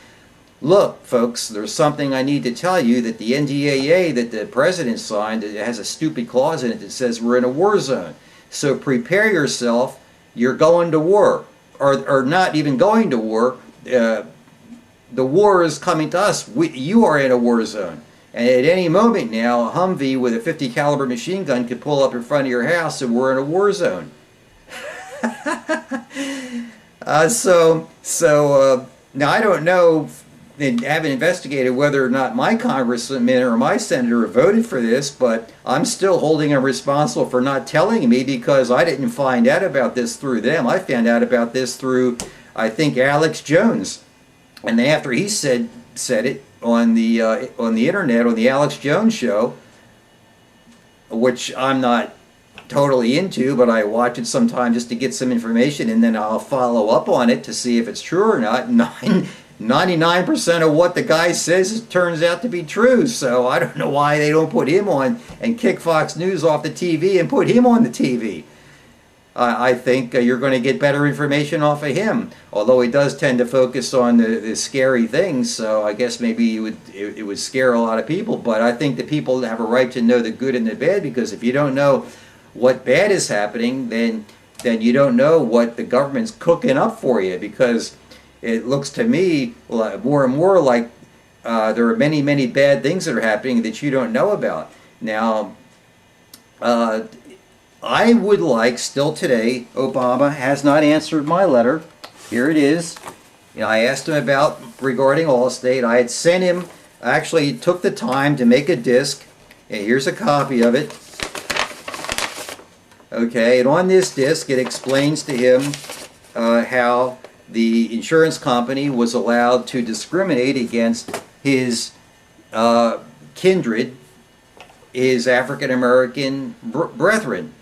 look, folks, there's something I need to tell you, that the NDAA that the president signed, it has a stupid clause in it that says we're in a war zone. So prepare yourself, you're going to war. Or not even going to war. The war is coming to us. You are in a war zone. And at any moment now, a Humvee with a 50 caliber machine gun could pull up in front of your house, and we're in a war zone. Now I don't know they haven't investigated whether or not my congressman or my senator voted for this, but I'm still holding them responsible for not telling me because I didn't find out about this through them. I found out about this through, I think, Alex Jones. And after he said it on the internet, on the Alex Jones show, which I'm not totally into, but I watch it sometime just to get some information, and then I'll follow up on it to see if it's true or not. 99% of what the guy says turns out to be true, so I don't know why they don't put him on and kick Fox News off the TV and put him on the TV. I think you're going to get better information off of him, although he does tend to focus on the scary things, so I guess maybe it would scare a lot of people, but I think the people have a right to know the good and the bad, because if you don't know what bad is happening, then you don't know what the government's cooking up for you, because it looks to me more and more like there are many, many bad things that are happening that you don't know about. Now, I would like, still today, Obama has not answered my letter. Here it is. I asked him about regarding Allstate. I had sent him, actually took the time to make a disc. And here's a copy of it. Okay, and on this disc it explains to him how the insurance company was allowed to discriminate against his kindred, his African-American brethren,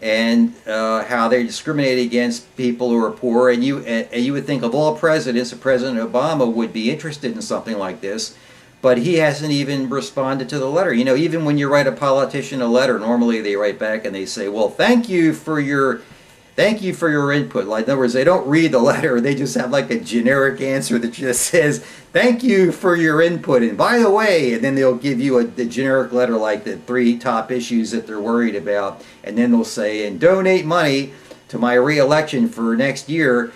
and how they discriminate against people who are poor. And you would think of all presidents, President Obama would be interested in something like this, but he hasn't even responded to the letter. Even when you write a politician a letter, normally they write back and they say, well, thank you for your input. Like, in other words, they don't read the letter, they just have like a generic answer that just says, thank you for your input, and by the way, and then they'll give you the generic letter like the 3 top issues that they're worried about, and then they'll say, and donate money to my re-election for next year,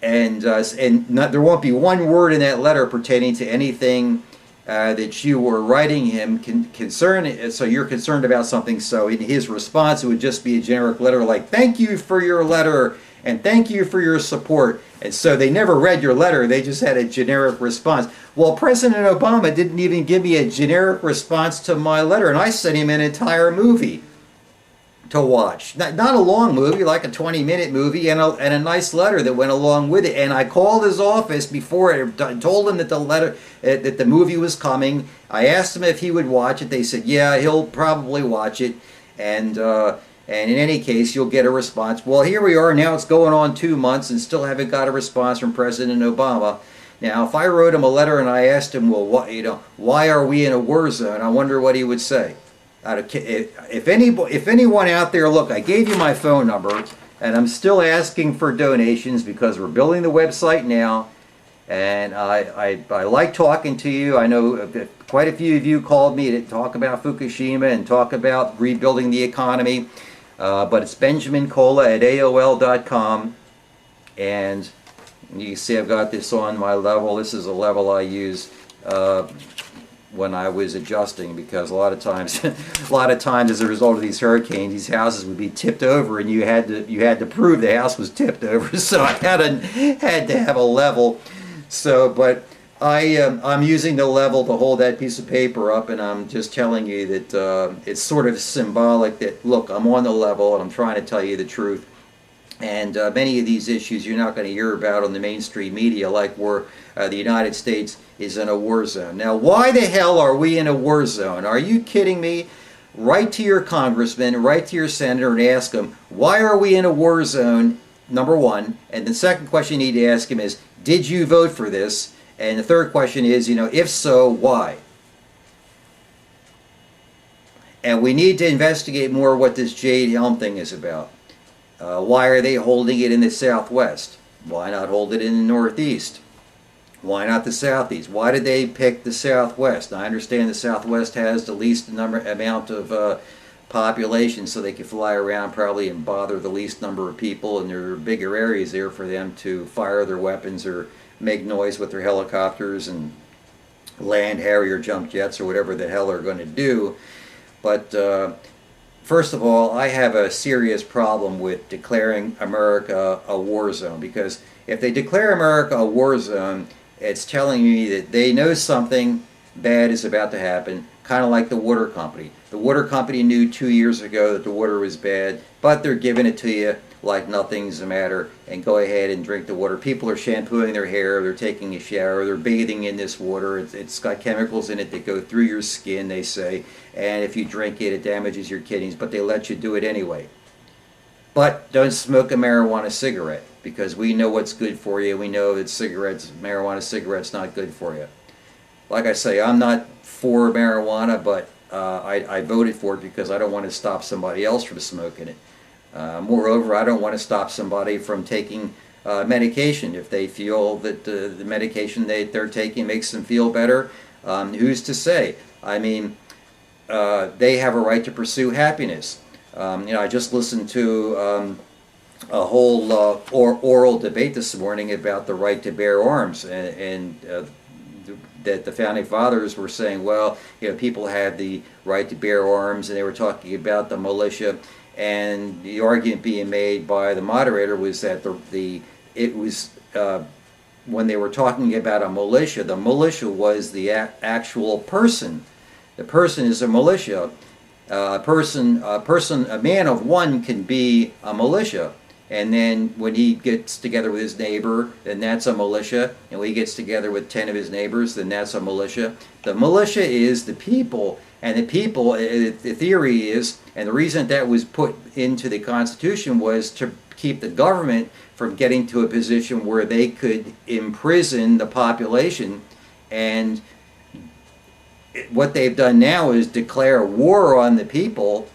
and there won't be one word in that letter pertaining to anything that you were writing him so you're concerned about something. So in his response, it would just be a generic letter like, thank you for your letter and thank you for your support. And so they never read your letter, they just had a generic response. Well, President Obama didn't even give me a generic response to my letter, and I sent him an entire movie to watch. Not a long movie, like a 20-minute movie, and a nice letter that went along with it. And I called his office before I told him that the movie was coming. I asked him if he would watch it. They said, yeah, he'll probably watch it, and in any case, you'll get a response. Well, here we are now. It's going on 2 months, and still haven't got a response from President Obama. Now, if I wrote him a letter and I asked him, well, why are we in a war zone? I wonder what he would say. If anyone out there, look, I gave you my phone number, and I'm still asking for donations because we're building the website now, and I like talking to you. I know quite a few of you called me to talk about Fukushima and talk about rebuilding the economy, but it's benjamincola@aol.com, and you can see I've got this on my level. This is a level I use when I was adjusting, because a lot of times as a result of these hurricanes, these houses would be tipped over, and you had to prove the house was tipped over. So I had to have a level. So, but I'm using the level to hold that piece of paper up, and I'm just telling you that it's sort of symbolic that, look, I'm on the level and I'm trying to tell you the truth. And many of these issues you're not going to hear about on the mainstream media, like where the United States is in a war zone. Now, why the hell are we in a war zone? Are you kidding me? Write to your congressman, write to your senator, and ask him, why are we in a war zone, number one? And the second question you need to ask him is, did you vote for this? And the third question is, if so, why? And we need to investigate more what this Jade Helm thing is about. Why are they holding it in the Southwest? Why not hold it in the Northeast? Why not the Southeast? Why did they pick the Southwest? Now, I understand the Southwest has the least amount of population, so they can fly around probably and bother the least number of people, and there are bigger areas there for them to fire their weapons or make noise with their helicopters and land Harrier jump jets or whatever the hell they're going to do. But first of all, I have a serious problem with declaring America a war zone, because if they declare America a war zone, it's telling me that they know something bad is about to happen, kind of like the water company. The water company knew 2 years ago that the water was bad, but they're giving it to you like nothing's the matter, and go ahead and drink the water. People are shampooing their hair, they're taking a shower, they're bathing in this water. It's got chemicals in it that go through your skin, they say, and if you drink it, it damages your kidneys, but they let you do it anyway. But don't smoke a marijuana cigarette, because we know what's good for you. We know that marijuana cigarettes, not good for you. Like I say, I'm not for marijuana, but I voted for it because I don't want to stop somebody else from smoking it. Moreover, I don't want to stop somebody from taking medication. If they feel that the medication they're taking makes them feel better, who's to say? I mean, they have a right to pursue happiness. I just listened to a whole oral debate this morning about the right to bear arms, and that the founding fathers were saying, well, people have the right to bear arms, and they were talking about the militia, and the argument being made by the moderator was that when they were talking about a militia, the militia was the actual person. The person is a militia. A man of one can be a militia, and then when he gets together with his neighbor, then that's a militia, and when he gets together with 10 of his neighbors, then that's a militia. The militia is the people, and the people, the theory is, and the reason that was put into the Constitution was to keep the government from getting to a position where they could imprison the population. And what they've done now is declare war on the people,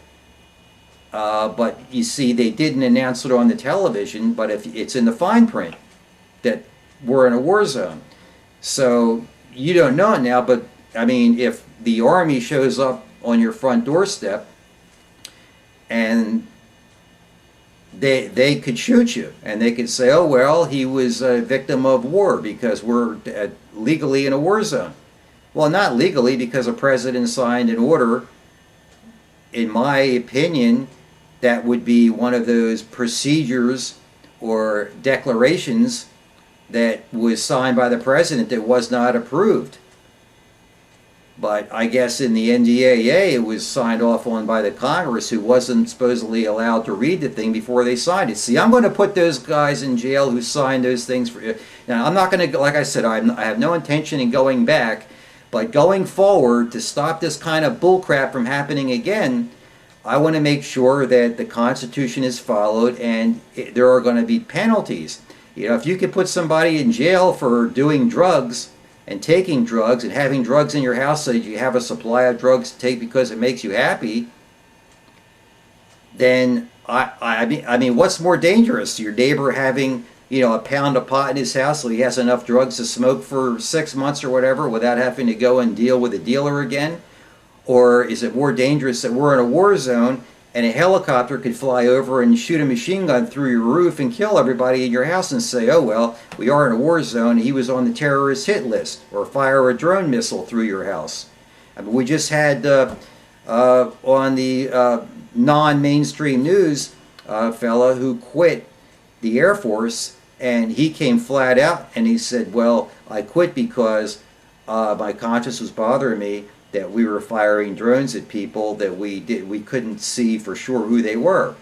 but you see, they didn't announce it on the television, but if it's in the fine print that we're in a war zone. So you don't know it now, but I mean, if the army shows up on your front doorstep, and they could shoot you, and they could say, oh well, he was a victim of war because we're legally in a war zone. Well, not legally, because a president signed an order. In my opinion, that would be one of those procedures or declarations that was signed by the president that was not approved. But I guess in the NDAA, it was signed off on by the Congress, who wasn't supposedly allowed to read the thing before they signed it. See, I'm going to put those guys in jail who signed those things for you. Now, I'm not going to, like I said, I have no intention in going back. But going forward, to stop this kind of bullcrap from happening again, I want to make sure that the Constitution is followed, and there are going to be penalties. If you could put somebody in jail for doing drugs and taking drugs and having drugs in your house so that you have a supply of drugs to take because it makes you happy, then I mean, what's more dangerous? Your neighbor having a pound of pot in his house so he has enough drugs to smoke for 6 months or whatever without having to go and deal with a dealer again? Or is it more dangerous that we're in a war zone and a helicopter could fly over and shoot a machine gun through your roof and kill everybody in your house and say, oh well, we are in a war zone, he was on the terrorist hit list, or fire a drone missile through your house? I mean, we just had on the non-mainstream news a fella who quit the Air Force, and he came flat out and he said, well, I quit because my conscience was bothering me that we were firing drones at people that we couldn't see for sure who they were.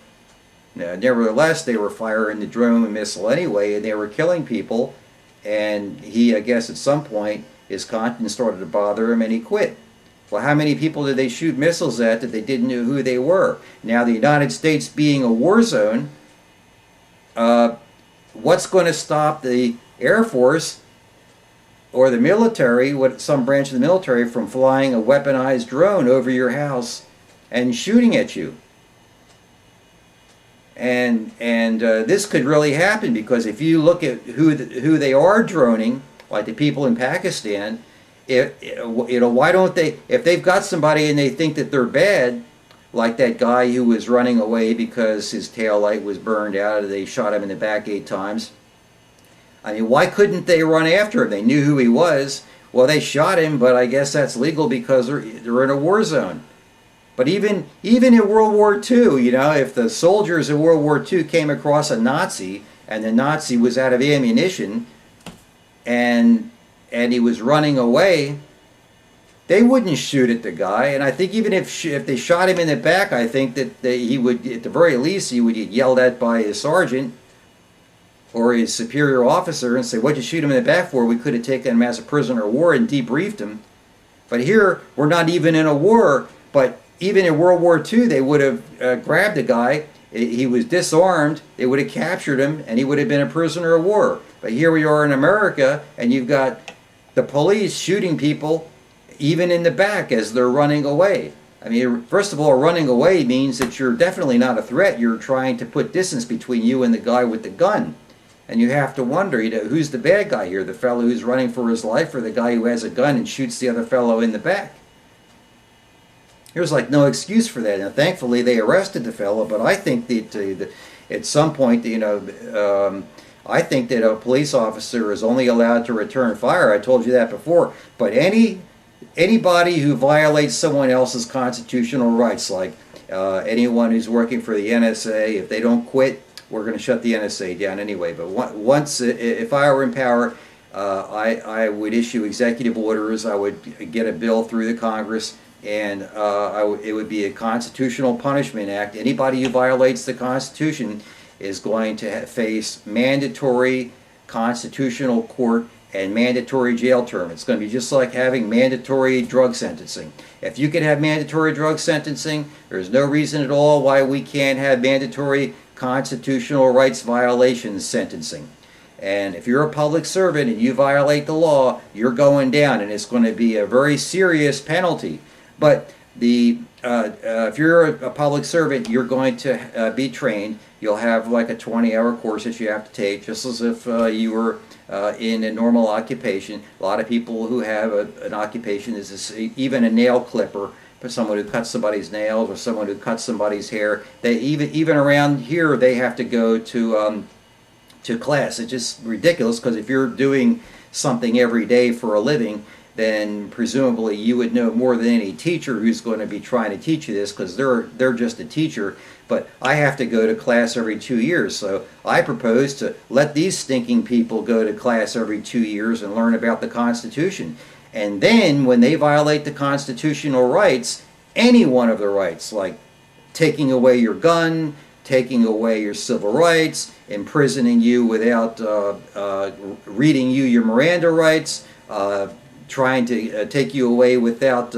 Now, nevertheless, they were firing the drone and missile anyway, and they were killing people, and he, I guess at some point, his conscience started to bother him and he quit. Well, how many people did they shoot missiles at that they didn't know who they were? Now, the United States being a war zone, what's going to stop the Air Force or the military, some branch of the military, from flying a weaponized drone over your house and shooting at you? And this could really happen, because if you look at who they are droning, like the people in Pakistan, why don't they, if they've got somebody and they think that they're bad, like that guy who was running away because his tail light was burned out, they shot him in the back 8 times. I mean, why couldn't they run after him? They knew who he was. Well, they shot him, but I guess that's legal because they're in a war zone. But even in World War II, if the soldiers in World War II came across a Nazi and the Nazi was out of ammunition, and and he was running away, they wouldn't shoot at the guy. And I think even if they shot him in the back, I think that he would, at the very least, he would get yelled at by his sergeant or his superior officer and say, "What'd you shoot him in the back for? We could have taken him as a prisoner of war and debriefed him." But here, we're not even in a war, but even in World War II, they would have grabbed the guy. He was disarmed, they would have captured him, and he would have been a prisoner of war. But here we are in America, and you've got the police shooting people even in the back as they're running away. I mean, first of all, running away means that you're definitely not a threat. You're trying to put distance between you and the guy with the gun. And you have to wonder, who's the bad guy here? The fellow who's running for his life, or the guy who has a gun and shoots the other fellow in the back? There's like no excuse for that. Now, thankfully, they arrested the fellow, but I think that at some point, I think that a police officer is only allowed to return fire. I told you that before. But anybody who violates someone else's constitutional rights, like anyone who's working for the NSA, if they don't quit, we're going to shut the NSA down anyway. But once, if I were in power, I would issue executive orders. I would get a bill through the Congress, and it would be a constitutional punishment act. Anybody who violates the Constitution is going to face mandatory constitutional court and mandatory jail term. It's going to be just like having mandatory drug sentencing. If you can have mandatory drug sentencing, there's no reason at all why we can't have mandatory constitutional rights violations sentencing. And if you're a public servant and you violate the law, you're going down, and it's going to be a very serious penalty. But if you're a public servant, you're going to be trained. You'll have like a 20-hour course that you have to take, just as if you were in a normal occupation. A lot of people who have an occupation even a nail clipper, but someone who cuts somebody's nails or someone who cuts somebody's hair. They even around here, they have to go to class. It's just ridiculous, because if you're doing something every day for a living, then presumably you would know more than any teacher who's going to be trying to teach you this, because they're just a teacher. But I have to go to class every 2 years, so I propose to let these stinking people go to class every 2 years and learn about the Constitution. And then when they violate the constitutional rights, any one of the rights, like taking away your gun, taking away your civil rights, imprisoning you without reading you your Miranda rights, trying to take you away without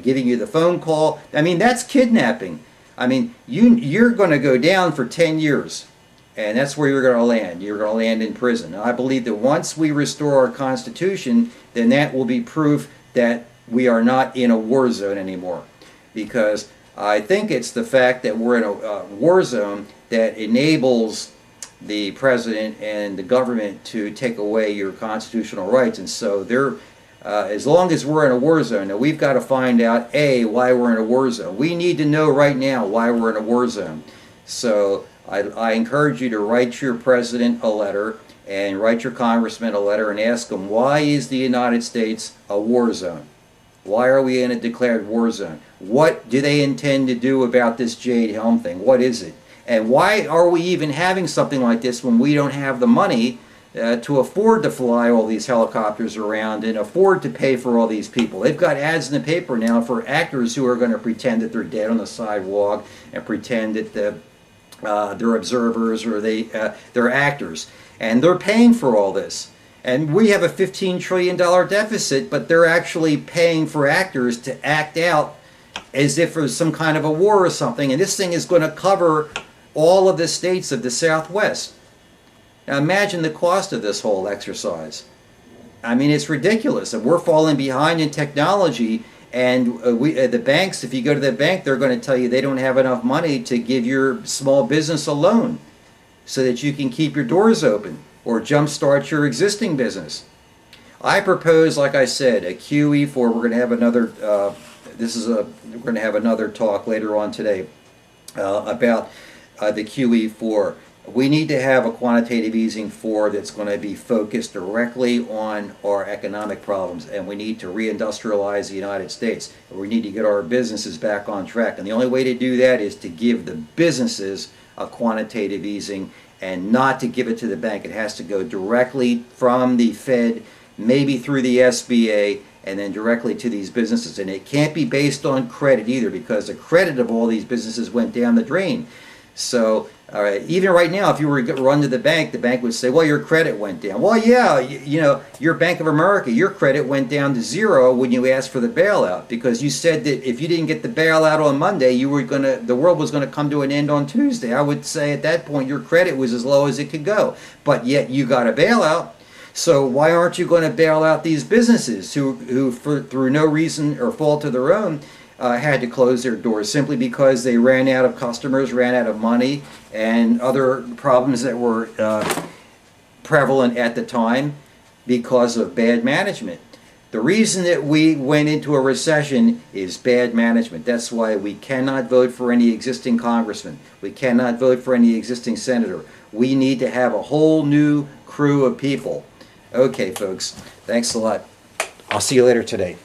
giving you the phone call. I mean, that's kidnapping. I mean, you're going to go down for 10 years, and that's where you're going to land. You're going to land in prison. And I believe that once we restore our Constitution, then that will be proof that we are not in a war zone anymore. Because I think it's the fact that we're in a war zone that enables the president and the government to take away your constitutional rights. And so as long as we're in a war zone, now we've got to find out, A, why we're in a war zone. We need to know right now why we're in a war zone. So I encourage you to write your president a letter and write your congressman a letter and ask them, why is the United States a war zone? Why are we in a declared war zone? What do they intend to do about this Jade Helm thing? What is it? And why are we even having something like this when we don't have the money to afford to fly all these helicopters around and afford to pay for all these people? They've got ads in the paper now for actors who are going to pretend that they're dead on the sidewalk and pretend that they're observers, or they're actors. And they're paying for all this. And we have a $15 trillion deficit, but they're actually paying for actors to act out as if there's some kind of a war or something. And this thing is going to cover all of the states of the Southwest. Now imagine the cost of this whole exercise. I mean, it's ridiculous. And we're falling behind in technology. And the banks, if you go to the bank, they're going to tell you they don't have enough money to give your small business a loan so that you can keep your doors open or jumpstart your existing business. I propose, like I said, a QE4. We're going to have another. We're going to have another talk later on today about the QE4. We need to have a quantitative easing 4 that's going to be focused directly on our economic problems, and we need to reindustrialize the United States. We need to get our businesses back on track, and the only way to do that is to give the businesses a quantitative easing and not to give it to the bank. It has to go directly from the Fed, maybe through the SBA, and then directly to these businesses. And it can't be based on credit either, because the credit of all these businesses went down the drain. So, all right, even right now, if you were to run to the bank would say, well, your credit went down. Well, yeah, you know, your Bank of America, your credit went down to zero when you asked for the bailout, because you said that if you didn't get the bailout on Monday, the world was gonna come to an end on Tuesday. I would say at that point, your credit was as low as it could go, but yet you got a bailout. So why aren't you going to bail out these businesses who through no reason or fault of their own, had to close their doors simply because they ran out of customers, ran out of money, and other problems that were prevalent at the time because of bad management. The reason that we went into a recession is bad management. That's why we cannot vote for any existing congressman. We cannot vote for any existing senator. We need to have a whole new crew of people. Okay, folks, thanks a lot. I'll see you later today.